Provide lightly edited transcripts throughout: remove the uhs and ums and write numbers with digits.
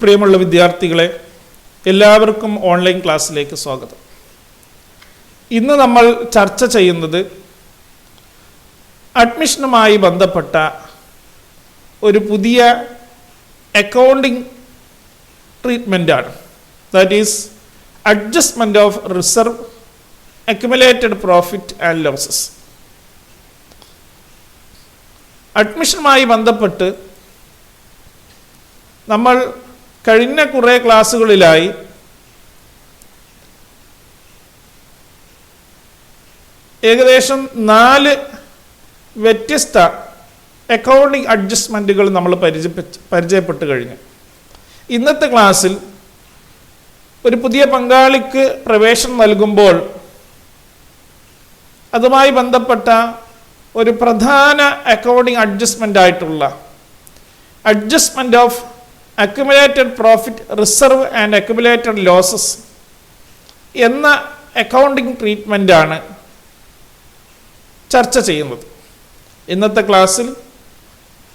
പ്രിയമുള്ള വിദ്യാർത്ഥികളെ, എല്ലാവർക്കും ഓൺലൈൻ ക്ലാസ്സിലേക്ക് സ്വാഗതം. ഇന്ന് നമ്മൾ ചർച്ച ചെയ്യുന്നത് അഡ്മിഷനുമായി ബന്ധപ്പെട്ട ഒരു പുതിയ അക്കൗണ്ടിംഗ് ട്രീറ്റ്മെൻറ്റാണ്. That is adjustment of reserve, accumulated profit and losses. അഡ്മിഷനുമായി ബന്ധപ്പെട്ട് നമ്മൾ കഴിഞ്ഞ കുറേ ക്ലാസ്സുകളിലായി ഏകദേശം 4 വ്യത്യസ്ത അക്കൗണ്ടിംഗ് അഡ്ജസ്റ്റ്മെൻറ്റുകൾ നമ്മൾ പരിചയപ്പെട്ട് കഴിഞ്ഞു. ഇന്നത്തെ ക്ലാസ്സിൽ ഒരു പുതിയ പങ്കാളിക്ക് പ്രവേശനം നൽകുമ്പോൾ അതുമായി ബന്ധപ്പെട്ട ഒരു പ്രധാന അക്കൗണ്ടിംഗ് അഡ്ജസ്റ്റ്മെൻ്റ് ആയിട്ടുള്ള adjustment of accumulated profit reserve and accumulated losses എന്ന അക്കൗണ്ടിംഗ് ട്രീറ്റ്മെൻറ്റാണ് ചർച്ച ചെയ്യുന്നത്. ഇന്നത്തെ ക്ലാസ്സിൽ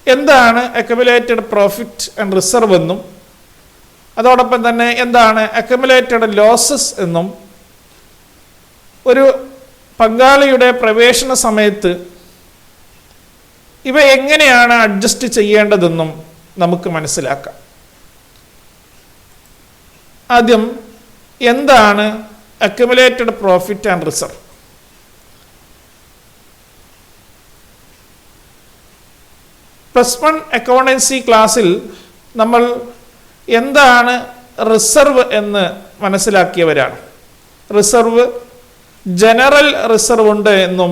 എന്താണ് അക്യുമുലേറ്റഡ് പ്രോഫിറ്റ് ആൻഡ് റിസർവ് എന്നും അതോടൊപ്പം തന്നെ എന്താണ് അക്യുമുലേറ്റഡ് ലോസസ് എന്നും ഒരു പങ്കാളിയുടെ പ്രവേശന സമയത്ത് ഇവ എങ്ങനെയാണ് അഡ്ജസ്റ്റ് ചെയ്യേണ്ടതെന്നും നമുക്ക് മനസ്സിലാക്കാം. ആദ്യം എന്താണ് accumulated profit and reserve? +1 accountancy ക്ലാസ്സിൽ നമ്മൾ എന്താണ് റിസർവ് എന്ന് മനസ്സിലാക്കിയവരാണ്. റിസർവ് ജനറൽ റിസർവ് ഉണ്ട് എന്നും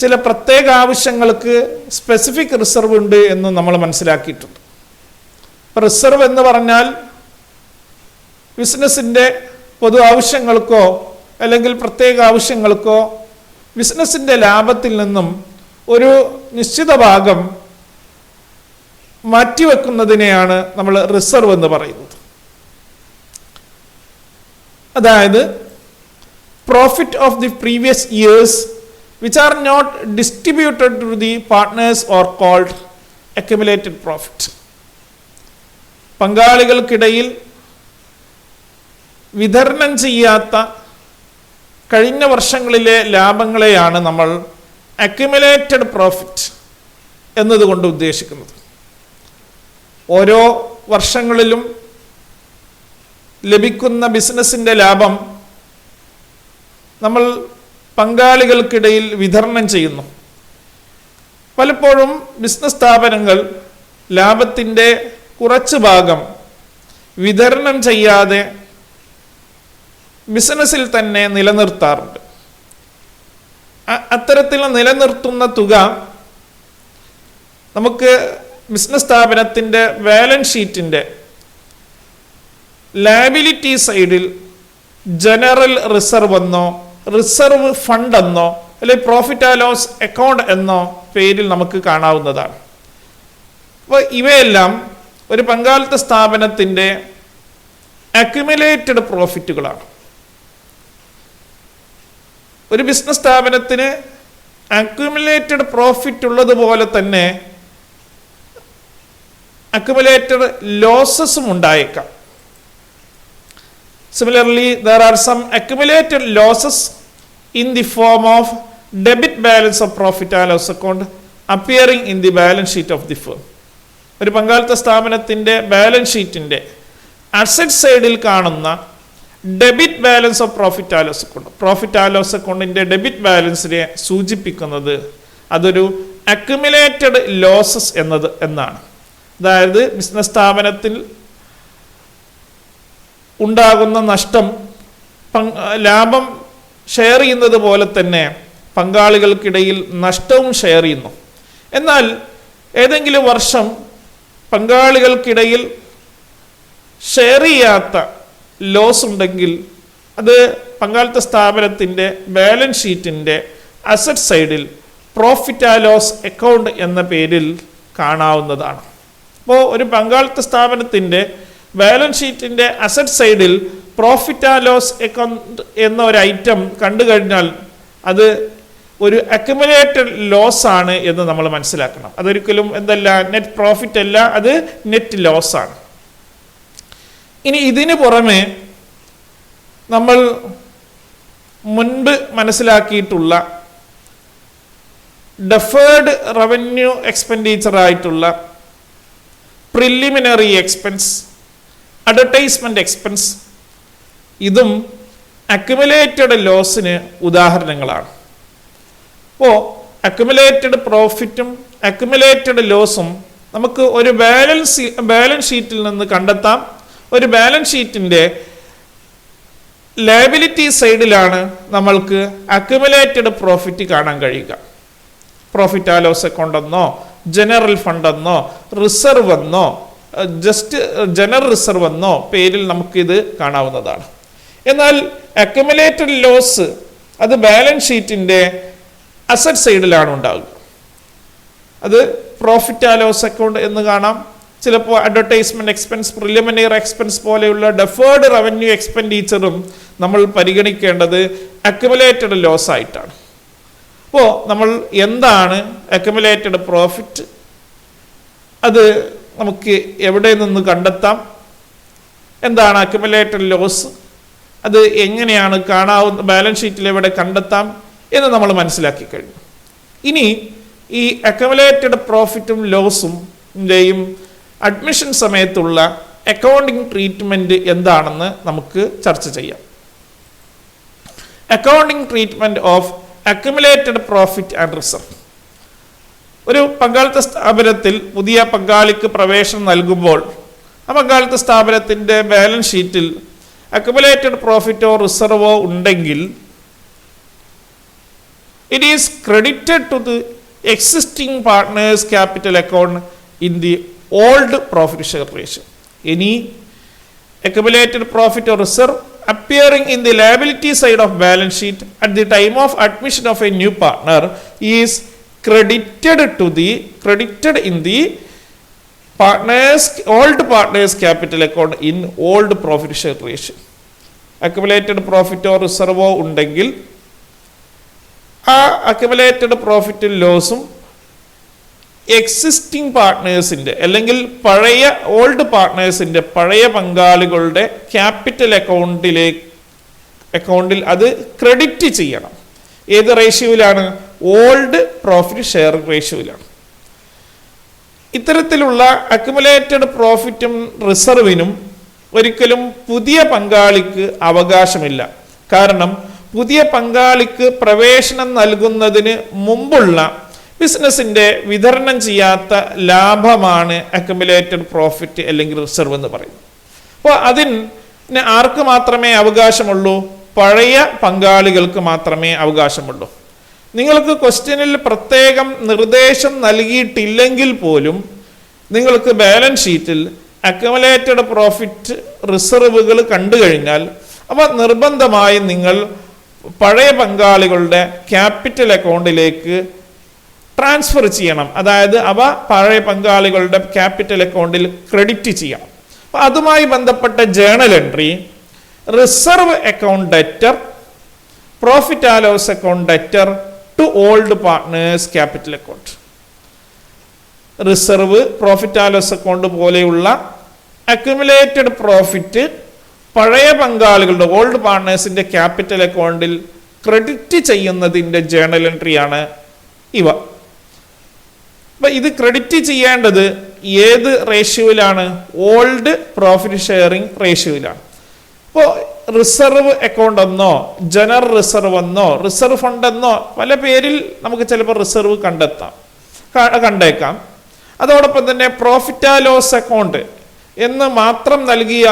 ചില പ്രത്യേക ആവശ്യങ്ങൾക്ക് സ്പെസിഫിക് റിസർവ് ഉണ്ട് എന്നും നമ്മൾ മനസ്സിലാക്കിയിട്ടുണ്ട്. റിസർവ് എന്ന് പറഞ്ഞാൽ ബിസിനസ്സിൻ്റെ പൊതു ആവശ്യങ്ങൾക്കോ അല്ലെങ്കിൽ പ്രത്യേക ആവശ്യങ്ങൾക്കോ ബിസിനസ്സിൻ്റെ ലാഭത്തിൽ നിന്നും ഒരു നിശ്ചിത ഭാഗം മാറ്റിവെക്കുന്നതിനെയാണ് നമ്മൾ റിസർവ് എന്ന് പറയുന്നത്. അതായത് profit of the previous years which are not distributed to the partners or called accumulated profit. പങ്കാളികൾക്കിടയിൽ വിതരണം ചെയ്യാത്ത കഴിഞ്ഞ വർഷങ്ങളിലെ ലാഭങ്ങളെയാണ് നമ്മൾ അക്യുമുലേറ്റഡ് പ്രോഫിറ്റ് എന്നതുകൊണ്ട് ഉദ്ദേശിക്കുന്നത്. ഓരോ വർഷങ്ങളിലും ലഭിക്കുന്ന ബിസിനസ്സിൻ്റെ ലാഭം നമ്മൾ പങ്കാളികൾക്കിടയിൽ വിതരണം ചെയ്യുന്നു. പലപ്പോഴും ബിസിനസ് സ്ഥാപനങ്ങൾ ലാഭത്തിൻ്റെ കുറച്ച് ഭാഗം വിതരണം ചെയ്യാതെ ബിസിനസ്സിൽ തന്നെ നിലനിർത്താറുണ്ട്. അത്തരത്തിൽ നിലനിർത്തുന്ന തുക നമുക്ക് ബിസിനസ് സ്ഥാപനത്തിൻ്റെ ബാലൻസ് ഷീറ്റിൻ്റെ ലയബിലിറ്റി സൈഡിൽ ജനറൽ റിസർവ് എന്നോ റിസർവ് ഫണ്ട് എന്നോ അല്ലെങ്കിൽ പ്രോഫിറ്റ് ആൻഡ് ലോസ് അക്കൗണ്ട് എന്നോ പേരിൽ നമുക്ക് കാണാവുന്നതാണ്. അപ്പോൾ ഇവയെല്ലാം ഒരു പങ്കാളിത്ത സ്ഥാപനത്തിൻ്റെ അക്യുമുലേറ്റഡ് പ്രോഫിറ്റുകളാണ്. ഒരു ബിസിനസ് സ്ഥാപനത്തിന് അക്യുമുലേറ്റഡ് പ്രോഫിറ്റ് ഉള്ളതുപോലെ തന്നെ അക്യുമുലേറ്റഡ് ലോസസും ഉണ്ടായേക്കാം. Similarly, there are some accumulated losses in the form of debit balance of profit and loss account appearing in the balance sheet of the firm. ഒരു പങ്കാളിത്ത സ്ഥാപനത്തിൻ്റെ ബാലൻസ് ഷീറ്റിൻ്റെ asset സൈഡിൽ കാണുന്ന debit balance of profit and loss account, profit and loss അക്കൗണ്ടിൻ്റെ debit ബാലൻസിനെ സൂചിപ്പിക്കുന്നത് അതൊരു അക്യുമുലേറ്റഡ് ലോസസ് എന്നാണ്. അതായത് ബിസിനസ് സ്ഥാപനത്തിൽ ഉണ്ടാകുന്ന നഷ്ടം ലാഭം ഷെയർ ചെയ്യുന്നത് പോലെ തന്നെ പങ്കാളികൾക്കിടയിൽ നഷ്ടവും ഷെയർ ചെയ്യുന്നു. എന്നാൽ ഏതെങ്കിലും വർഷം പങ്കാളികൾക്കിടയിൽ ഷെയർ ചെയ്യാത്ത ലോസ് ഉണ്ടെങ്കിൽ അത് പങ്കാളിത്ത സ്ഥാപനത്തിൻ്റെ ബാലൻസ് ഷീറ്റിൻ്റെ അസറ്റ് സൈഡിൽ പ്രോഫിറ്റ് ആൻഡ് ലോസ് അക്കൗണ്ട് എന്ന പേരിൽ കാണാവുന്നതാണ്. അപ്പോൾ ഒരു പങ്കാളിത്ത സ്ഥാപനത്തിൻ്റെ ബാലൻസ് ഷീറ്റിൻ്റെ അസറ്റ് സൈഡിൽ പ്രോഫിറ്റ് ആൻഡ് ലോസ് അക്കൗണ്ട് എന്ന ഒരു ഐറ്റം കണ്ടു കഴിഞ്ഞാൽ അത് ഒരു അക്യുമുലേറ്റഡ് ലോസ് ആണ് എന്ന് നമ്മൾ മനസ്സിലാക്കണം. അതൊരിക്കലും എന്തല്ല നെറ്റ് പ്രോഫിറ്റ് അല്ല, അത് നെറ്റ് ലോസ് ആണ്. ഇനി ഇതിന് പുറമെ നമ്മൾ മുൻപ് മനസ്സിലാക്കിയിട്ടുള്ള ഡെഫേർഡ് റവന്യൂ എക്സ്പെൻഡിച്ചർ ആയിട്ടുള്ള പ്രിലിമിനറി എക്സ്പെൻസ്, അഡ്വർടൈസ്മെന്റ് എക്സ്പെൻസ്, ഇതും അക്യുമുലേറ്റഡ് ലോസിന് ഉദാഹരണങ്ങളാണ്. അപ്പോൾ അക്യുമുലേറ്റഡ് പ്രോഫിറ്റും അക്യുമുലേറ്റഡ് ലോസും നമുക്ക് ഒരു ബാലൻസ് ഷീറ്റിൽ നിന്ന് കണ്ടെത്താം. ഒരു ബാലൻസ് ഷീറ്റിൻ്റെ ലയബിലിറ്റി സൈഡിലാണ് നമ്മൾക്ക് അക്യുമുലേറ്റഡ് പ്രോഫിറ്റ് കാണാൻ കഴിയുക. പ്രോഫിറ്റ് ആൻഡ് ലോസ് അക്കൗണ്ട് എന്നോ ജനറൽ ഫണ്ട് എന്നോ റിസർവ് എന്നോ ജസ്റ്റ് ജനറൽ റിസർവ് എന്നോ പേരിൽ നമുക്കിത് കാണാവുന്നതാണ്. എന്നാൽ അക്യുമുലേറ്റഡ് ലോസ് അത് ബാലൻസ് ഷീറ്റിൻ്റെ അസറ്റ് സൈഡിലാണ് ഉണ്ടാകുക. അത് പ്രോഫിറ്റ് ആൻഡ് ലോസ് അക്കൗണ്ട് എന്ന് കാണാം. ചിലപ്പോൾ അഡ്വർടൈസ്മെന്റ് എക്സ്പെൻസ്, പ്രിലിമിനറി എക്സ്പെൻസ് പോലെയുള്ള ഡെഫേർഡ് റവന്യൂ എക്സ്പെൻഡിച്ചറും നമ്മൾ പരിഗണിക്കേണ്ടത് അക്യുമുലേറ്റഡ് ലോസ് ആയിട്ടാണ്. അപ്പോൾ നമ്മൾ എന്താണ് അക്യുമുലേറ്റഡ് പ്രോഫിറ്റ്, അത് നമുക്ക് എവിടെ നിന്ന് കണ്ടെത്താം, എന്താണ് അക്യുമുലേറ്റഡ് ലോസ്, അത് എങ്ങനെയാണ് കാണാവുന്ന, ബാലൻസ് ഷീറ്റിൽ എവിടെ കണ്ടെത്താം എന്ന് നമ്മൾ മനസ്സിലാക്കി കഴിഞ്ഞു. ഇനി ഈ അക്യുമുലേറ്റഡ് പ്രോഫിറ്റും ലോസും അഡ്മിഷൻ സമയത്തുള്ള അക്കൗണ്ടിങ് ട്രീറ്റ്മെന്റ് എന്താണെന്ന് നമുക്ക് ചർച്ച ചെയ്യാം. Accounting treatment of accumulated profit and reserve. ഒരു പങ്കാളിത്ത സ്ഥാപനത്തിൽ പുതിയ പങ്കാളിക്ക് പ്രവേശനം നൽകുമ്പോൾ ആ പങ്കാളിത്ത സ്ഥാപനത്തിൻ്റെ ബാലൻസ് ഷീറ്റിൽ അക്യുമുലേറ്റഡ് പ്രോഫിറ്റോ റിസർവോ ഉണ്ടെങ്കിൽ it is credited to the existing partners capital account in the old profit share ratio. Any accumulated profit or reserve appearing in the liability side of balance sheet at the time of admission of a new partner is credited in the old partners capital account in old profit share ratio. Accumulated profit or reserve ഉണ്ടെങ്കിൽ ആ accumulated പ്രോഫിറ്റും ലോസും existing പാർട്ട്നേഴ്സിൻ്റെ അല്ലെങ്കിൽ പഴയ old പാർട്ട്നേഴ്സിൻ്റെ പഴയ പങ്കാളികളുടെ capital അക്കൗണ്ടിൽ അത് credit ചെയ്യണം. ഏത് റേഷ്യോയിലാണ്? ഓൾഡ് പ്രോഫിറ്റ് ഷെയർ റേഷ്യോയിലാണ്. ഇത്തരത്തിലുള്ള അക്യുമുലേറ്റഡ് പ്രോഫിറ്റും റിസർവിനും ഒരിക്കലും പുതിയ പങ്കാളിക്ക് അവകാശമില്ല. കാരണം പുതിയ പങ്കാളിക്ക് പ്രവേശനം നൽകുന്നതിന് മുമ്പുള്ള ബിസിനസിൻ്റെ വിതരണം ചെയ്യാത്ത ലാഭമാണ് അക്യുമുലേറ്റഡ് പ്രോഫിറ്റ് അല്ലെങ്കിൽ റിസർവ് എന്ന് പറയുന്നത്. അപ്പോൾ അതിന് ആർക്ക് മാത്രമേ അവകാശമുള്ളൂ? പഴയ പങ്കാളികൾക്ക് മാത്രമേ അവകാശമുള്ളൂ. നിങ്ങൾക്ക് ക്വസ്റ്റ്യനിൽ പ്രത്യേകം നിർദ്ദേശം നൽകിയിട്ടില്ലെങ്കിൽ പോലും നിങ്ങൾക്ക് ബാലൻസ് ഷീറ്റിൽ അക്യുമുലേറ്റഡ് പ്രോഫിറ്റ് റിസർവുകൾ കണ്ടു കഴിഞ്ഞാൽ അവ നിർബന്ധമായും നിങ്ങൾ പഴയ പങ്കാളികളുടെ ക്യാപിറ്റൽ അക്കൗണ്ടിലേക്ക് ട്രാൻസ്ഫർ ചെയ്യണം. അതായത് അവ പഴയ പങ്കാളികളുടെ ക്യാപിറ്റൽ അക്കൗണ്ടിൽ ക്രെഡിറ്റ് ചെയ്യണം. അപ്പം അതുമായി ബന്ധപ്പെട്ട journal entry reserve account debtor, profit and loss account debtor to old partners capital account. Reserve, profit and loss account പോലെയുള്ള അക്യുമുലേറ്റഡ് പ്രോഫിറ്റ് പഴയ പങ്കാളികളുടെ ഓൾഡ് പാർട്ട്നേഴ്സിന്റെ ക്യാപിറ്റൽ അക്കൗണ്ടിൽ ക്രെഡിറ്റ് ചെയ്യുന്നതിൻ്റെ ജേണൽ എൻട്രിയാണ് ഇവ. അപ്പം ഇത് ക്രെഡിറ്റ് ചെയ്യേണ്ടത് ഏത് റേഷ്യോയിലാണ്? ഓൾഡ് പ്രോഫിറ്റ് ഷെയറിംഗ് റേഷ്യോയിലാണ്. ഇപ്പോൾ റിസർവ് അക്കൗണ്ട് എന്നോ ജനറൽ റിസർവ് എന്നോ റിസർവ് ഫണ്ട് എന്നോ പല പേരിൽ നമുക്ക് ചിലപ്പോൾ റിസർവ് കണ്ടേക്കാം. അതോടൊപ്പം തന്നെ പ്രോഫിറ്റ് ആൻഡ് ലോസ് അക്കൗണ്ട് എന്ന് മാത്രം നൽകിയ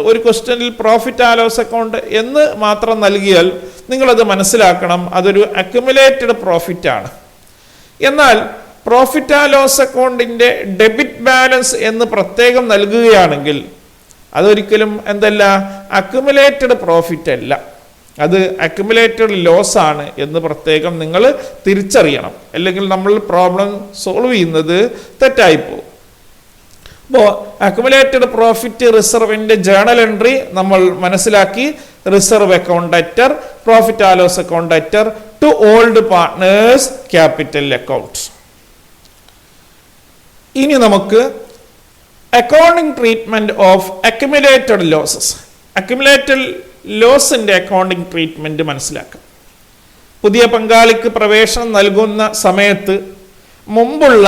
ഒരു ക്വസ്റ്റ്യനിൽ പ്രോഫിറ്റ് ആൻഡ് ലോസ് അക്കൗണ്ട് എന്ന് മാത്രം നൽകിയാൽ നിങ്ങളത് മനസ്സിലാക്കണം, അതൊരു അക്യുമുലേറ്റഡ് പ്രോഫിറ്റ് ആണ്. എന്നാൽ പ്രോഫിറ്റ് ആൻഡ് ലോസ് അക്കൗണ്ടിൻ്റെ ഡെബിറ്റ് ബാലൻസ് എന്ന് പ്രത്യേകം നൽകുകയാണെങ്കിൽ അതൊരിക്കലും എന്തല്ല, അക്യുമുലേറ്റഡ് പ്രോഫിറ്റ് അല്ല, അത് അക്യുമുലേറ്റഡ് ലോസ് ആണ് എന്ന് പ്രത്യേകം നിങ്ങൾ തിരിച്ചറിയണം. അല്ലെങ്കിൽ നമ്മൾ പ്രോബ്ലം സോൾവ് ചെയ്യുന്നത് തെറ്റായിപ്പോകും. അപ്പോൾ അക്യുമുലേറ്റഡ് പ്രോഫിറ്റ് റിസർവിൻ്റെ ജേണൽ എൻട്രി നമ്മൾ മനസ്സിലാക്കി. Reserve account debtor, profit and loss account debtor to old partners capital account. ഇനി നമുക്ക് accounting treatment of accumulated losses. Accumulated ലോസിന്റെ അക്കൗണ്ടിങ് ട്രീറ്റ്മെന്റ് മനസ്സിലാക്കാം. പുതിയ പങ്കാളിക്ക് പ്രവേശനം നൽകുന്ന സമയത്ത് മുമ്പുള്ള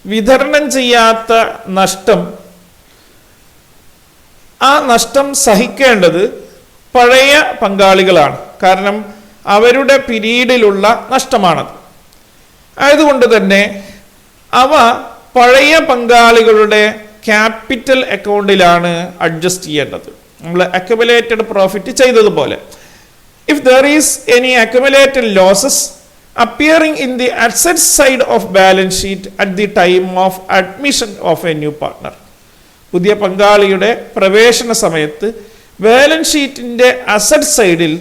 വിതരണം ചെയ്യാത്ത നഷ്ടം, ആ നഷ്ടം സഹിക്കേണ്ടത് പഴയ പങ്കാളികളാണ്. കാരണം അവരുടെ പിരീഡിലുള്ള നഷ്ടമാണത്. ആയതുകൊണ്ട് തന്നെ അവ പഴയ പങ്കാളികളുടെ ക്യാപിറ്റൽ അക്കൗണ്ടിലാണ് അഡ്ജസ്റ്റ് ചെയ്യേണ്ടത്, നമ്മൾ അക്യുമുലേറ്റഡ് പ്രോഫിറ്റ് ചെയ്തതുപോലെ. If there is any accumulated losses appearing in the asset side of balance sheet at the time of admission of a new partner, പുതിയ പങ്കാളിയുടെ പ്രവേശന സമയത്ത് ബാലൻസ് ഷീറ്റിന്റെ അസറ്റ് സൈഡിൽ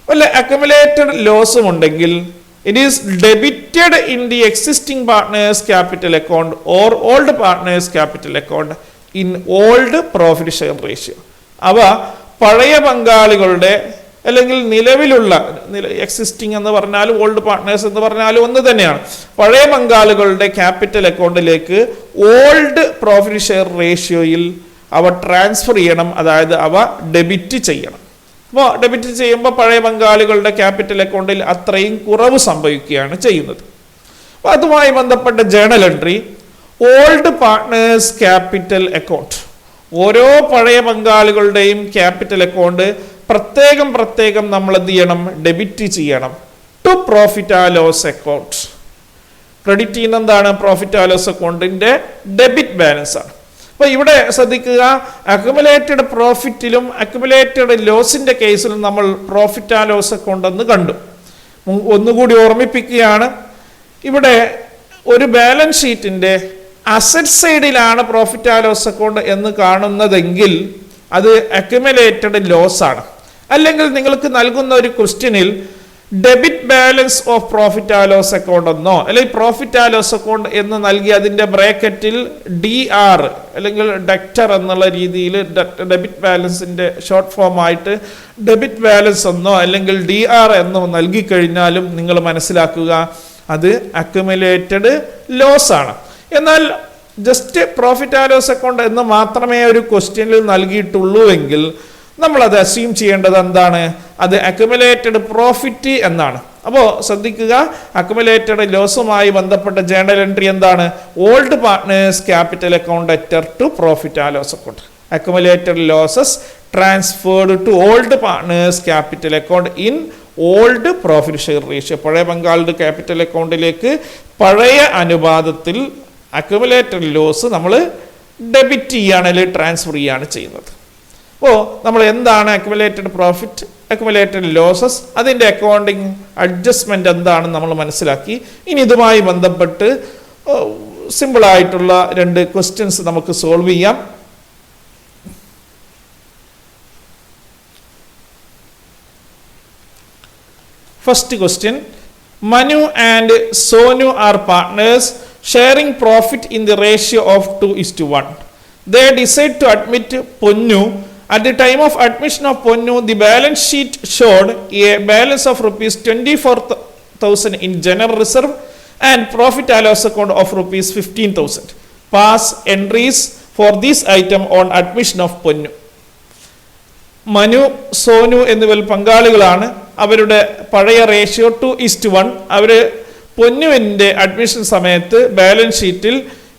വല്ല അക്യുമുലേറ്റഡ് ലോസും ഉണ്ടെങ്കിൽ it is debited in the existing partners capital account or old partners capital account in old profit share ratio. അവ പഴയ പങ്കാളികളുടെ അല്ലെങ്കിൽ നിലവിലുള്ള എക്സിസ്റ്റിംഗ് എന്ന് പറഞ്ഞാലും ഓൾഡ് പാർട്ട്നേഴ്സ് എന്ന് പറഞ്ഞാലും ഒന്ന് തന്നെയാണ്. പഴയ പങ്കാളികളുടെ ക്യാപിറ്റൽ അക്കൗണ്ടിലേക്ക് ഓൾഡ് പ്രോഫിറ്റ് ഷെയർ റേഷ്യോയിൽ അവ ട്രാൻസ്ഫർ ചെയ്യണം, അതായത് അവ ഡെബിറ്റ് ചെയ്യണം. അപ്പോൾ ഡെബിറ്റ് ചെയ്യുമ്പോൾ പഴയ പങ്കാളികളുടെ ക്യാപിറ്റൽ അക്കൗണ്ടിൽ അത്രയും കുറവ് സംഭവിക്കുകയാണ് ചെയ്യുന്നത്. അപ്പോൾ അതുമായി ബന്ധപ്പെട്ട journal entry old partners capital account. ഓരോ പഴയ പങ്കാളികളുടെയും ക്യാപിറ്റൽ അക്കൗണ്ട് പ്രത്യേകം നമ്മൾ എന്ത് ചെയ്യണം? ഡെബിറ്റ് ചെയ്യണം to profit and loss account. Credit ചെയ്യുന്ന എന്താണ്? പ്രോഫിറ്റ് ആൻഡ് ലോസ് അക്കൗണ്ടിന്റെ ഡെബിറ്റ് ബാലൻസ് ആണ്. അപ്പൊ ഇവിടെ ശ്രദ്ധിക്കുക, അക്യുമുലേറ്റഡ് പ്രോഫിറ്റിലും അക്യുമുലേറ്റഡ് ലോസിന്റെ കേസിലും നമ്മൾ പ്രോഫിറ്റ് ആൻഡ് ലോസ് അക്കൗണ്ട് എന്ന് കണ്ടു. ഒന്നുകൂടി ഓർമ്മിപ്പിക്കുകയാണ്, ഇവിടെ ഒരു ബാലൻസ് ഷീറ്റിന്റെ അസറ്റ് സൈഡിലാണ് പ്രോഫിറ്റ് ആൻഡ് ലോസ് അക്കൗണ്ട് എന്ന് കാണുന്നതെങ്കിൽ അത് അക്യുമുലേറ്റഡ് ലോസ് ആണ്. അല്ലെങ്കിൽ നിങ്ങൾക്ക് നൽകുന്ന ഒരു ക്വസ്റ്റ്യനിൽ debit balance of profit and loss account എന്നോ അല്ലെങ്കിൽ പ്രോഫിറ്റ് ആൻഡ് ലോസ് അക്കൗണ്ട് എന്ന് നൽകി അതിന്റെ ബ്രാക്കറ്റിൽ DR അല്ലെങ്കിൽ ഡെക്റ്റർ എന്നുള്ള രീതിയിൽ ഡെബിറ്റ് ബാലൻസിന്റെ ഷോർട്ട് ഫോം ആയിട്ട് ഡെബിറ്റ് ബാലൻസ് എന്നോ അല്ലെങ്കിൽ DR എന്നോ നൽകി കഴിഞ്ഞാലും നിങ്ങൾ മനസ്സിലാക്കുക അത് അക്യുമുലേറ്റഡ് ലോസ് ആണ്. എന്നാൽ just profit and loss account എന്ന് മാത്രമേ ഒരു ക്വസ്റ്റ്യനിൽ നൽകിയിട്ടുള്ളൂ എങ്കിൽ നമ്മൾ അത് അസ്യൂം ചെയ്യേണ്ടത് എന്താണ്? അത് അക്യുമുലേറ്റഡ് പ്രോഫിറ്റ് എന്നാണ്. അപ്പോൾ ശ്രദ്ധിക്കുക, അക്യുമുലേറ്റഡ് ലോസുമായി ബന്ധപ്പെട്ട ജേണൽ എൻട്രി എന്താണ്? Old partners capital account അറ്റർ to profit and loss account. Accumulated losses transferred to old partners capital account in old profit share ratio. പഴയ പങ്കാളിയുടെ ക്യാപിറ്റൽ അക്കൗണ്ടിലേക്ക് പഴയ അനുപാതത്തിൽ അക്യുമുലേറ്റഡ് ലോസ് നമ്മൾ ഡെബിറ്റ് ചെയ്യുകയാണ് അല്ലെങ്കിൽ ട്രാൻസ്ഫർ ചെയ്യുകയാണ് ചെയ്യുന്നത്. അപ്പോൾ നമ്മൾ എന്താണ് അക്യുമുലേറ്റഡ് പ്രോഫിറ്റ്, അക്യുമുലേറ്റഡ് ലോസസ്, അതിൻ്റെ അക്കൗണ്ടിങ് അഡ്ജസ്റ്റ്മെന്റ് എന്താണെന്ന് നമ്മൾ മനസ്സിലാക്കി. ഇനി ഇതുമായി ബന്ധപ്പെട്ട് സിമ്പിളായിട്ടുള്ള 2 ക്വസ്റ്റ്യൻസ് നമുക്ക് സോൾവ് ചെയ്യാം. First question, Manu and Sonu are partners sharing profit in the ratio of 2:1. They decide to admit Ponnu. At the time of admission of Ponnu, the balance sheet showed a balance of rupees 24,000 in general reserve and profit and loss account of rupees 15,000. Pass entries for this item on admission of Ponnu. Manu, Sonu എന്നിവർ പങ്കാളികളാണ്. അവരുടെ പഴയ ratio 2:1. അവർ പൊന്നുവിൻ്റെ admission സമയത്ത് balance ഷീറ്റിൽ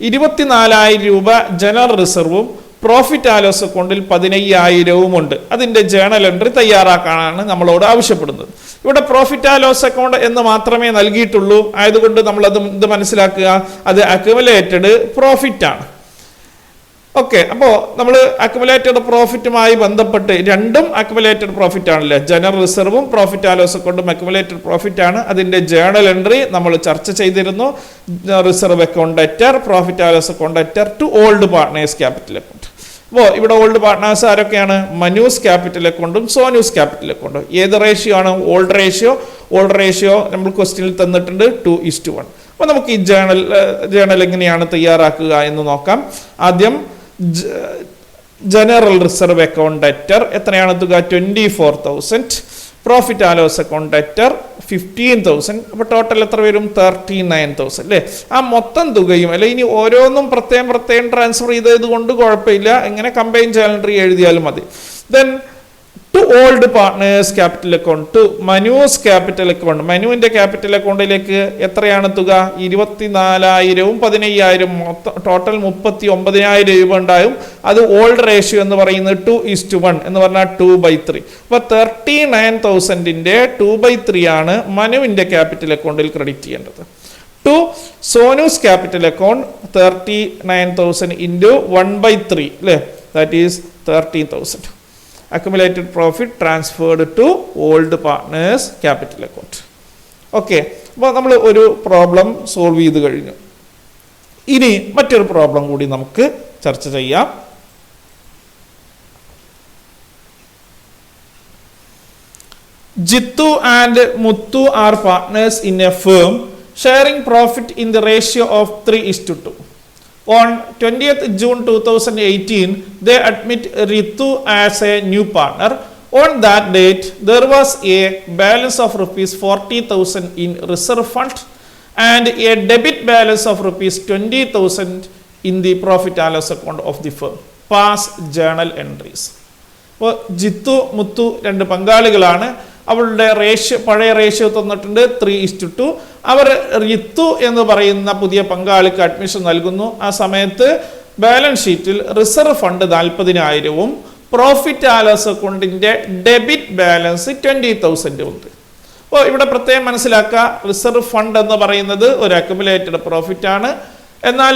24,000 രൂപ general റിസർവും profit and loss അക്കൗണ്ടിൽ 15,000 ഉണ്ട്. അതിൻ്റെ ജേണൽ എൻട്രി തയ്യാറാക്കാനാണ് നമ്മളോട് ആവശ്യപ്പെടുന്നത്. ഇവിടെ പ്രോഫിറ്റ് ആൻഡ് ലോസ് അക്കൗണ്ട് എന്ന് മാത്രമേ നൽകിയിട്ടുള്ളൂ. ആയതുകൊണ്ട് നമ്മൾ ഇത് മനസ്സിലാക്കുക, അത് അക്യുമുലേറ്റഡ് പ്രോഫിറ്റ് ആണ്. ഓക്കെ, അപ്പോൾ നമ്മൾ അക്യുമുലേറ്റഡ് പ്രോഫിറ്റുമായി ബന്ധപ്പെട്ട് രണ്ടും അക്യുമുലേറ്റഡ് പ്രോഫിറ്റ് ആണല്ലേ, ജനറൽ റിസർവും പ്രോഫിറ്റ് ആൻഡ് ലോസ് അക്കൗണ്ടും അക്യുമുലേറ്റഡ് പ്രോഫിറ്റ് ആണ്. അതിന്റെ ജേണൽ എൻട്രി നമ്മൾ ചർച്ച ചെയ്തിരുന്നു. Reserve account അറ്റർ profit and loss account അറ്റർ to old partners capital account. അപ്പോൾ ഇവിടെ ഓൾഡ് പാർട്ട്നേഴ്സ് ആരൊക്കെയാണ്? മനൂസ് ക്യാപിറ്റൽ അക്കൗണ്ടും സോനൂസ് ക്യാപിറ്റൽ അക്കൗണ്ടും. ഏത് റേഷ്യോ ആണ്? Old ratio. ഓൾഡ് റേഷ്യോ നമ്മൾ ക്വസ്റ്റ്യനിൽ തന്നിട്ടുണ്ട് 2:1. അപ്പോൾ നമുക്ക് ഈ ജേണൽ എങ്ങനെയാണ് തയ്യാറാക്കുക എന്ന് നോക്കാം. ആദ്യം ജനറൽ റിസർവ് അക്കൗണ്ട് അറ്റർ എത്രയാണ് തുക? 24,000. Profit and loss account debtor 15,000. അപ്പോൾ ടോട്ടൽ എത്ര വരും? 39,000 അല്ലേ? ആ മൊത്തം തുകയും അല്ലെ, ഇനി ഓരോന്നും പ്രത്യേകം ട്രാൻസ്ഫർ ചെയ്തത് കൊണ്ട് കുഴപ്പമില്ല, എങ്ങനെ കമ്പൈൻ എൻട്രി എഴുതിയാലും മതി. Then to old partners capital account, to Manu's capital account, മനുവിന്റെ ക്യാപിറ്റൽ അക്കൗണ്ടിലേക്ക് എത്രയാണ് തുക? 24,000-ഉം 15,000, മൊത്തം ടോട്ടൽ 39,000 രൂപ ഉണ്ടായും. അത് ഓൾഡ് റേഷ്യോ എന്ന് പറയുന്നത് 2:1 എന്ന് പറഞ്ഞാൽ 2/3. അപ്പൊ 39,000-ന്റെ 2/3 ആണ് മനുവിന്റെ ക്യാപിറ്റൽ അക്കൗണ്ടിൽ ക്രെഡിറ്റ് ചെയ്യേണ്ടത്. To Sonu's capital account 39,000 into 1/3 അല്ലേ, that is 13,000. accumulated profit transferred to old partners capital account. Okay, അപ്പോൾ നമ്മൾ ഒരു പ്രോബ്ലം സോൾവ് ചെയ്ത് കഴിഞ്ഞു. ഇനി മറ്റൊരു പ്രോബ്ലം കൂടി നമുക്ക് ചർച്ച ചെയ്യാം. Jittu and Muthu are partners in a firm sharing profit in the ratio of 3:2. On 20th June 2018, they admit Ritu as a new partner. On that date, there was a balance of rupees 40,000 in reserve fund and a debit balance of rupees 20,000 in the profit and loss account of the firm. Pass journal entries. അപ്പോൾ ജിത്തു മുത്തു രണ്ട് പങ്കാളികളാണ്. അവളുടെ പഴയ ratio തന്നിട്ടുണ്ട് 3:2. അവർ റിത്തു എന്ന് പറയുന്ന പുതിയ പങ്കാളിക്ക് admission നൽകുന്നു. ആ സമയത്ത് ബാലൻസ് ഷീറ്റിൽ റിസർവ് ഫണ്ട് 40,000-ഉം പ്രോഫിറ്റ് ആൻഡ് ലോസ് അക്കൗണ്ടിന്റെ ഡെബിറ്റ് ബാലൻസ് 20,000 ഉണ്ട്. അപ്പോൾ ഇവിടെ പ്രത്യേകം മനസ്സിലാക്കുക, റിസർവ് ഫണ്ട് എന്ന് പറയുന്നത് ഒരു അക്യുമുലേറ്റഡ് പ്രോഫിറ്റ് ആണ്. എന്നാൽ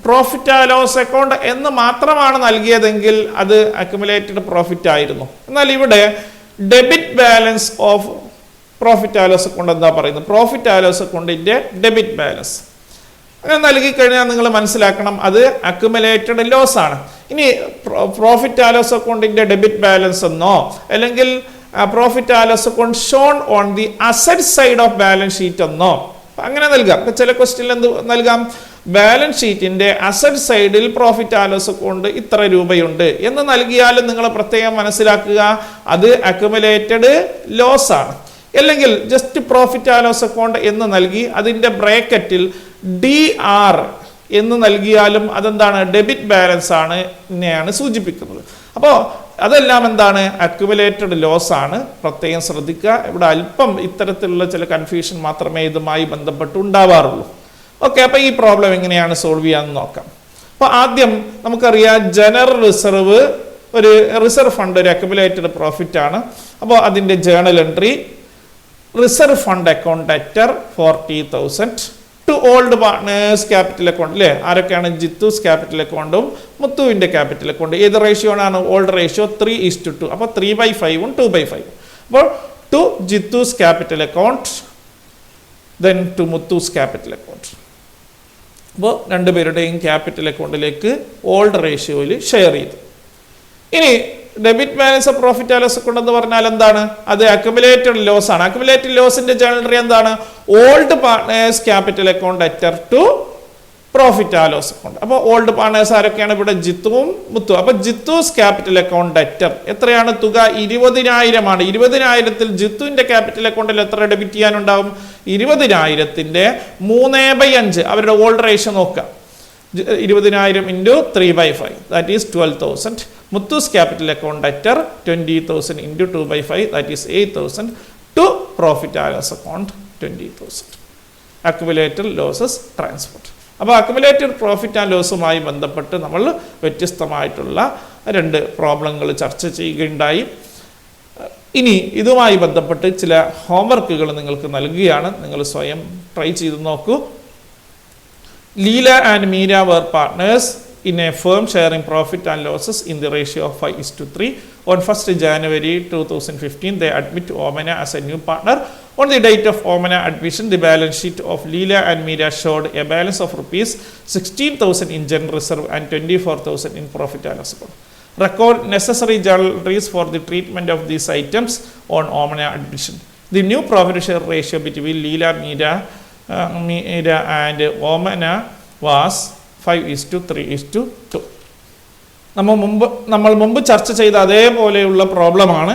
പ്രോഫിറ്റ് ആൻഡ് ലോസ് അക്കൗണ്ട് എന്ന് മാത്രമാണ് നൽകിയതെങ്കിൽ അത് അക്യുമുലേറ്റഡ് പ്രോഫിറ്റ് ആയിരുന്നു. എന്നാൽ ഇവിടെ debit balance of profit and loss account എന്താ പറയുന്നത്? പ്രോഫിറ്റ് ആൻഡ് ലോസ് അക്കൗണ്ടിന്റെ ഡെബിറ്റ് ബാലൻസ് അങ്ങനെ നൽകി കഴിഞ്ഞാൽ നിങ്ങൾ മനസ്സിലാക്കണം അത് അക്യുമുലേറ്റഡ് ലോസ് ആണ്. ഇനി പ്രോഫിറ്റ് ആൻഡ് ലോസ് അക്കൗണ്ടിന്റെ ഡെബിറ്റ് ബാലൻസ് എന്നോ അല്ലെങ്കിൽ profit and loss account shown on the asset side of balance sheet എന്നോ അങ്ങനെ നൽകാം. ഇപ്പൊ ചില ക്വസ്റ്റ്യനിൽ എന്ത് നൽകാം? ബാലൻസ് ഷീറ്റിന്റെ അസറ്റ് സൈഡിൽ പ്രോഫിറ്റ് ആൻഡ് ലോസ് അക്കൗണ്ട് ഇത്ര രൂപയുണ്ട് എന്ന് നൽകിയാലും നിങ്ങൾ പ്രത്യേകം മനസ്സിലാക്കുക അത് അക്യുമുലേറ്റഡ് ലോസ് ആണ്. അല്ലെങ്കിൽ just profit and loss account എന്ന് നൽകി അതിന്റെ ബ്രാക്കറ്റിൽ DR എന്ന് നൽകിയാലും അതെന്താണ്? ഡെബിറ്റ് ബാലൻസ് ആണ് എന്നെയാണ് സൂചിപ്പിക്കുന്നത്. അപ്പോൾ അതെല്ലാം എന്താണ്? അക്യുമുലേറ്റഡ് ലോസ് ആണ്. പ്രത്യേകം ശ്രദ്ധിക്കുക. ഇവിടെ അല്പം ഇത്തരത്തിലുള്ള ചില കൺഫ്യൂഷൻ മാത്രമേ ഇതുമായി ബന്ധപ്പെട്ട് ഉണ്ടാവാറുള്ളൂ. ഓക്കെ, അപ്പൊ ഈ പ്രോബ്ലം എങ്ങനെയാണ് സോൾവ് ചെയ്യാന്ന് നോക്കാം. അപ്പൊ ആദ്യം നമുക്കറിയാം ജനറൽ റിസർവ് ഒരു റിസർവ് ഫണ്ട് ഒരു അക്യുമുലേറ്റഡ് പ്രോഫിറ്റ് ആണ്. അപ്പോൾ അതിന്റെ journal entry reserve fund account debtor 40,000 to old partners capital account അല്ലേ? ആരൊക്കെയാണ്? ജിത്തുസ് ക്യാപിറ്റൽ അക്കൗണ്ടും മുത്തുവിന്റെ ക്യാപിറ്റൽ അക്കൗണ്ട്. ഏത് റേഷ്യോ ആണ്? Old ratio 3:2. അപ്പോൾ 3/5-ഉം 2/5. അപ്പോൾ to Jithu's capital account then to Muthu's capital account. അപ്പോൾ രണ്ടുപേരുടെയും ക്യാപിറ്റൽ അക്കൗണ്ടിലേക്ക് ഓൾഡ് റേഷ്യോയിൽ ഷെയർ ചെയ്തു. ഇനി debit balance of profit and loss account എന്ന് പറഞ്ഞാൽ എന്താണ്? അത് അക്യുമുലേറ്റഡ് ലോസ് ആണ്. അക്യുമുലേറ്റഡ് ലോസിന്റെ ജേണൽ എൻട്രി എന്താണ്? Old partners capital account debtor to profit and loss account. അപ്പോൾ ഓൾഡ് പാർട്ട്നേഴ്സ് ആരൊക്കെയാണ്? ഇവിടെ ജിത്തുവും മുത്തും. അപ്പോൾ ജിത്തുസ് ക്യാപിറ്റൽ അക്കൗണ്ട് ഡെറ്റർ എത്രയാണ്? തുക 20,000 ആണ്. 20,000-ൽ ജിത്തുവിന്റെ ക്യാപിറ്റൽ അക്കൗണ്ടിൽ എത്ര ഡെബിറ്റ് ചെയ്യാനുണ്ടാവും? 20,000-ന്റെ 3/5 അവരുടെ ഓൾഡ് റേഷ്യോ നോക്കുക. 20,000 ഇൻറ്റു 3/5 ദാറ്റ് ഈസ് 12,000. മുത്തൂസ് capital account debtor 20,000 into 2/5 that is 8,000 to profit and loss account 20,000. Accumulated losses transferred. അപ്പോൾ അക്യുമുലേറ്റഡ് പ്രോഫിറ്റ് ആൻഡ് ലോസുമായി ബന്ധപ്പെട്ട് നമ്മൾ വ്യത്യസ്തമായിട്ടുള്ള രണ്ട് പ്രോബ്ലങ്ങൾ ചർച്ച ചെയ്യുകയുണ്ടായി. ഇനി ഇതുമായി ബന്ധപ്പെട്ട് ചില ഹോംവർക്കുകൾ നിങ്ങൾക്ക് നൽകുകയാണ്. നിങ്ങൾ സ്വയം ട്രൈ ചെയ്ത് നോക്കൂ. Leela and Meera were partners in a firm sharing profit and losses in the ratio of 5:3. On 1st January 2015, they admit Omena as a new partner. On the date of Omena admission, the balance sheet of Leela and Meera showed a balance of rupees 16,000 in general reserve and 24,000 in profit and loss account. Record necessary journal entries for the treatment of these items on Omena admission. The new profit share ratio between Leela, Meera and Omena was 5:3:2. നമ്മൾ മുമ്പ് ചർച്ച ചെയ്ത അതേപോലെയുള്ള പ്രോബ്ലമാണ്.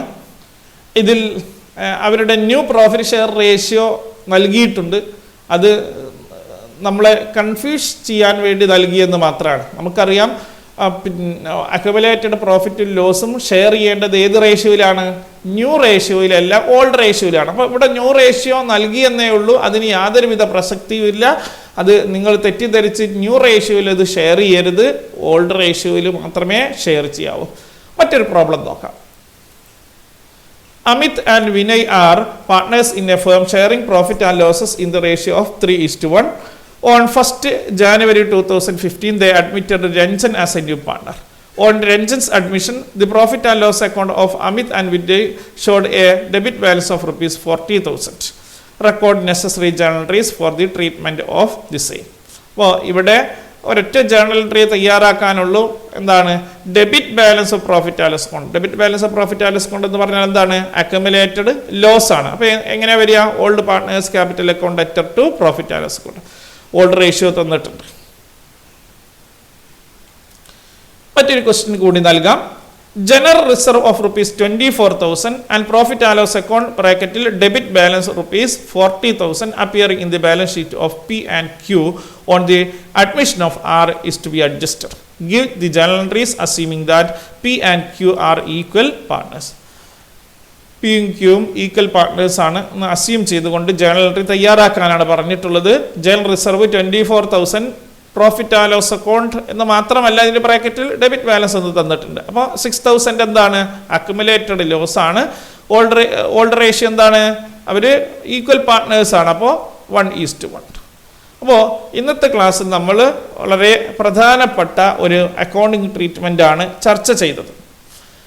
ഇതിൽ അവരുടെ new profit share ratio നൽകിയിട്ടുണ്ട്. അത് നമ്മളെ കൺഫ്യൂസ് ചെയ്യാൻ വേണ്ടി നൽകിയെന്ന് മാത്രമാണ്. നമുക്കറിയാം അക്യുമുലേറ്റഡ് പ്രോഫിറ്റും ലോസും ഷെയർ ചെയ്യേണ്ടത് ഏത് റേഷ്യോയിലാണ്? New റേഷ്യോയിലല്ല, old റേഷ്യോയിലാണ്. അപ്പോൾ ഇവിടെ ന്യൂ റേഷ്യോ നൽകിയെന്നേ ഉള്ളൂ, അതിന് യാതൊരുവിധ പ്രസക്തിയുമില്ല. അത് നിങ്ങൾ തെറ്റിദ്ധരിച്ച് ന്യൂ റേഷ്യോയിൽ അത് ഷെയർ ചെയ്യരുത്, ഓൾഡ് റേഷ്യോയിൽ മാത്രമേ ഷെയർ ചെയ്യാവൂ. മറ്റൊരു പ്രോബ്ലം നോക്കാം. Amit and Vinay are partners in a firm sharing profit and losses in the ratio of 3:1. On 1st January 2015, they admitted Ranjan as a new partner. On Ranjan's admission, the profit and loss account of Amit and Vinay showed a debit balance of rupees 40,000. Record necessary journal entries for the treatment of the same. അപ്പോൾ ഇവിടെ ഒരൊറ്റ journal entry തയ്യാറാക്കാനുള്ളൂ. എന്താണ്? Debit balance of profit and loss account. Debit balance of profit and loss account എന്ന് പറഞ്ഞാൽ എന്താണ്? Accumulated loss ആണ്. അപ്പോൾ എങ്ങനെയാ വരിക? Old partners capital account അറ്റർ to profit and loss account. Old ratio തന്നിട്ടുണ്ട്. മറ്റൊരു ക്വസ്റ്റ്യൻ കൂടി നൽകാം. General reserve of rupees 24,000 and profit and loss account ബ്രാക്കറ്റിൽ debit balance rupees 40,000 appearing in the balance sheet of P and Q on the admission of R is to be adjusted. Give the journal entries assuming that P and Q are equal partners. പിയും ക്യൂവും equal partners ആണ് എന്ന് assume ചെയ്തുകൊണ്ട് journal entry തയ്യാറാക്കാനാണ് പറഞ്ഞിട്ടുള്ളത്. General reserve 24,000, profit and loss account എന്ന് മാത്രമല്ല ഇതിൻ്റെ ബ്രാക്കറ്റിൽ ഡെബിറ്റ് ബാലൻസ് എന്ന് തന്നിട്ടുണ്ട്. അപ്പോൾ 6,000 എന്താണ്? അക്യുമുലേറ്റഡ് ലോസ് ആണ്. ഓൾഡ് റേഷ്യോ എന്താണ്? അവർ ഈക്വൽ പാർട്ട്നേഴ്സ് ആണ്. അപ്പോൾ 1:1. അപ്പോൾ ഇന്നത്തെ ക്ലാസ്സിൽ നമ്മൾ വളരെ പ്രധാനപ്പെട്ട ഒരു അക്കൗണ്ടിങ് ട്രീറ്റ്മെൻ്റ് ആണ് ചർച്ച ചെയ്തത്.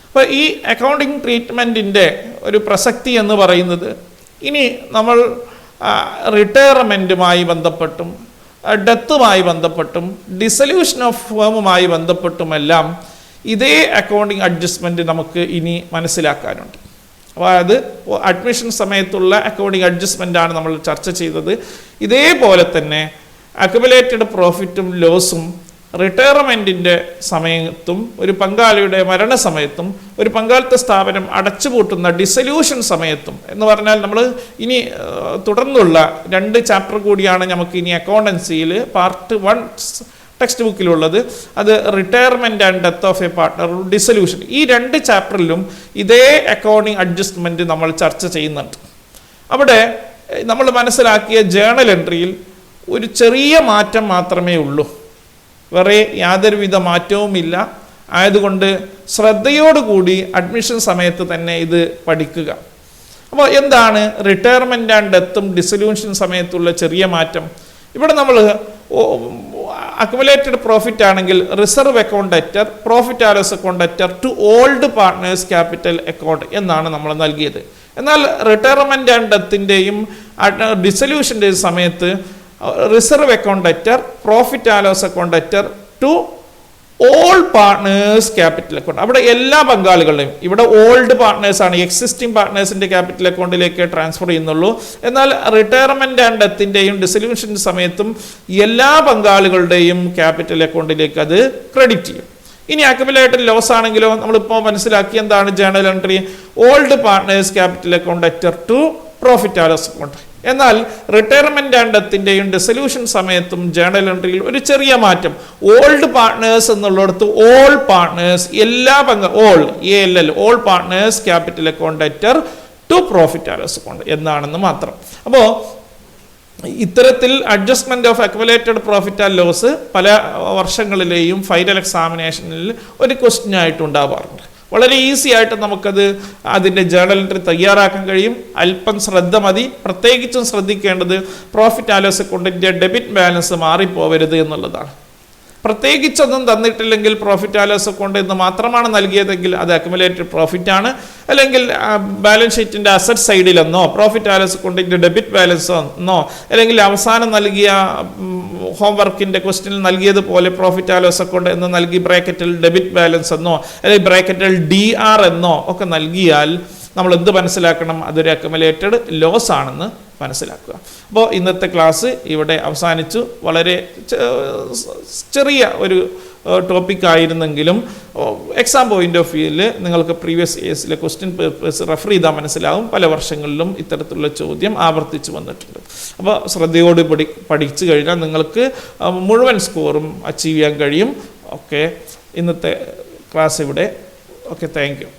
അപ്പോൾ ഈ അക്കൗണ്ടിങ് ട്രീറ്റ്മെൻറ്റിൻ്റെ ഒരു പ്രസക്തി എന്ന് പറയുന്നത്, ഇനി നമ്മൾ റിട്ടയർമെൻറ്റുമായി ബന്ധപ്പെട്ടും ഡെത്തുമായി ബന്ധപ്പെട്ടും ഡിസൊല്യൂഷൻ ഓഫ് ഫേമുമായി ബന്ധപ്പെട്ടുമെല്ലാം ഇതേ അക്കൗണ്ടിങ് അഡ്ജസ്റ്റ്മെൻറ്റ് നമുക്ക് ഇനി മനസ്സിലാക്കാനുണ്ട്. അപ്പോൾ അത് അഡ്മിഷൻ സമയത്തുള്ള അക്കൗണ്ടിങ് അഡ്ജസ്റ്റ്മെൻ്റാണ് നമ്മൾ ചർച്ച ചെയ്തത്. ഇതേപോലെ തന്നെ അക്യുമുലേറ്റഡ് പ്രോഫിറ്റും ലോസും റിട്ടയർമെൻറ്റിൻ്റെ സമയത്തും ഒരു പങ്കാളിയുടെ മരണസമയത്തും ഒരു പങ്കാളിത്ത സ്ഥാപനം അടച്ചുപൂട്ടുന്ന ഡിസൊല്യൂഷൻ സമയത്തും എന്ന് പറഞ്ഞാൽ നമ്മൾ ഇനി തുടർന്നുള്ള 2 ചാപ്റ്റർ കൂടിയാണ് നമുക്ക് ഇനി അക്കൗണ്ടൻസിയിൽ പാർട്ട് 1 ടെക്സ്റ്റ് ബുക്കിലുള്ളത്. അത് retirement and death of A partner, dissolution. ഈ 2 ചാപ്റ്ററിലും ഇതേ അക്കൗണ്ടിങ് അഡ്ജസ്റ്റ്മെൻറ്റ് നമ്മൾ ചർച്ച ചെയ്യുന്നുണ്ട്. അവിടെ നമ്മൾ മനസ്സിലാക്കിയ ജേർണൽ എൻട്രിയിൽ ഒരു ചെറിയ മാറ്റം മാത്രമേ ഉള്ളൂ, വേറെ യാതൊരുവിധ മാറ്റവുമില്ല. ആയതുകൊണ്ട് ശ്രദ്ധയോടുകൂടി അഡ്മിഷൻ സമയത്ത് തന്നെ ഇത് പഠിക്കുക. അപ്പോൾ എന്താണ് റിട്ടയർമെൻറ്റ് ആൻഡ് ഡെത്തും ഡിസൊല്യൂഷൻ സമയത്തുള്ള ചെറിയ മാറ്റം? ഇവിടെ നമ്മൾ അക്യുമുലേറ്റഡ് പ്രോഫിറ്റ് ആണെങ്കിൽ reserve account അറ്റർ profit and loss account അറ്റർ to old partners capital account എന്നാണ് നമ്മൾ നൽകിയത്. എന്നാൽ റിട്ടയർമെൻറ്റ് ആൻഡ് ഡെത്തിൻ്റെയും ഡിസൊല്യൂഷൻ്റെയും സമയത്ത് reserve account അറ്റർ profit and loss account അറ്റർ to all partners capital account. അവിടെ എല്ലാ പങ്കാളികളുടെയും, ഇവിടെ ഓൾഡ് പാർട്ട്നേഴ്സ് ആണ്, എക്സിസ്റ്റിംഗ് പാർട്ട്നേഴ്സിന്റെ ക്യാപിറ്റൽ അക്കൗണ്ടിലേക്ക് ട്രാൻസ്ഫർ ചെയ്യുന്നുള്ളൂ. എന്നാൽ റിട്ടയർമെന്റ് ആൻഡ് ഡെത്തിന്റെയും ഡിസൊല്യൂഷൻ സമയത്തും എല്ലാ പങ്കാളികളുടെയും ക്യാപിറ്റൽ അക്കൗണ്ടിലേക്ക് അത് ക്രെഡിറ്റ് ചെയ്യും. ഇനി അക്യുമുലേറ്റഡ് ലോസ് ആണെങ്കിലോ നമ്മളിപ്പോൾ മനസ്സിലാക്കി എന്താണ് journal entry? Old partners capital account അറ്റർ to profit and loss account. എന്നാൽ റിട്ടയർമെന്റ് ആൻഡ് ഡെത്തിന്റെയും ഡിസൊല്യൂഷൻ സമയത്തും ജേർണൽ എൻട്രിയിൽ ഒരു ചെറിയ മാറ്റം. ഓൾഡ് പാർട്ട്നേഴ്സ് എന്നുള്ളിടത്ത് ഓൾ പാർട്ട്നേഴ്സ്, എല്ലാ all partners capital account അറ്റർ to profit and loss account എന്നാണെന്ന് മാത്രം. അപ്പോൾ ഇത്തരത്തിൽ adjustment of accumulated profit and loss പല വർഷങ്ങളിലെയും ഫൈനൽ എക്സാമിനേഷനിൽ ഒരു ക്വസ്റ്റ്യൻ ആയിട്ട് ഉണ്ടാവാറുണ്ട്. വളരെ ഈസി ആയിട്ട് നമുക്കത് അതിൻ്റെ ജേർണൽ എൻട്രി തയ്യാറാക്കാൻ കഴിയും. അല്പം ശ്രദ്ധ മതി. പ്രത്യേകിച്ചും ശ്രദ്ധിക്കേണ്ടത് പ്രോഫിറ്റ് ആൻഡ് ലോസ് അക്കൗണ്ടിൻ്റെ ഡെബിറ്റ് ബാലൻസ് മാറിപ്പോവരുത് എന്നുള്ളതാണ്. പ്രത്യേകിച്ചൊന്നും തന്നിട്ടില്ലെങ്കിൽ പ്രോഫിറ്റ് ആൻഡ് ലോസ് അക്കൗണ്ട് എന്ന് മാത്രമാണ് നൽകിയതെങ്കിൽ അത് അക്യുമുലേറ്റഡ് പ്രോഫിറ്റ് ആണ്. അല്ലെങ്കിൽ ബാലൻസ് ഷീറ്റിൻ്റെ അസറ്റ് സൈഡിലെന്നോ പ്രോഫിറ്റ് ആൻഡ് ലോസ് അക്കൗണ്ടിൻ്റെ ഡെബിറ്റ് ബാലൻസ് എന്നോ, അല്ലെങ്കിൽ അവസാനം നൽകിയ ഹോംവർക്കിൻ്റെ ക്വസ്റ്റ്യനിൽ നൽകിയതുപോലെ പ്രോഫിറ്റ് ആൻഡ് ലോസ് അക്കൗണ്ട് എന്ന് നൽകി ബ്രാക്കറ്റിൽ ഡെബിറ്റ് ബാലൻസ് എന്നോ അല്ലെങ്കിൽ ബ്രാക്കറ്റിൽ DR എന്നോ ഒക്കെ നൽകിയാൽ നമ്മൾ എന്ത് മനസ്സിലാക്കണം? അതൊരു അക്യുമുലേറ്റഡ് ലോസ് ആണെന്ന് മനസ്സിലാക്കുക. അപ്പോൾ ഇന്നത്തെ ക്ലാസ് ഇവിടെ അവസാനിച്ചു. വളരെ ചെറിയ ഒരു ടോപ്പിക് ആയിരുന്നെങ്കിലും എക്സാം പോയിന്റ് ഓഫ് വ്യൂവിൽ നിങ്ങൾക്ക് പ്രീവിയസ് ഇയേഴ്സിലെ ക്വസ്റ്റ്യൻ പേപ്പേഴ്സ് റെഫർ ചെയ്താൽ മനസ്സിലാവും പല വർഷങ്ങളിലും ഇത്തരത്തിലുള്ള ചോദ്യം ആവർത്തിച്ച് വന്നിട്ടുണ്ട്. അപ്പോൾ ശ്രദ്ധയോട് പഠിച്ചു കഴിഞ്ഞാൽ നിങ്ങൾക്ക് മുഴുവൻ സ്കോറും അച്ചീവ് ചെയ്യാൻ കഴിയും. ഓക്കെ, ഇന്നത്തെ ക്ലാസ് ഇവിടെ. Okay, thank you.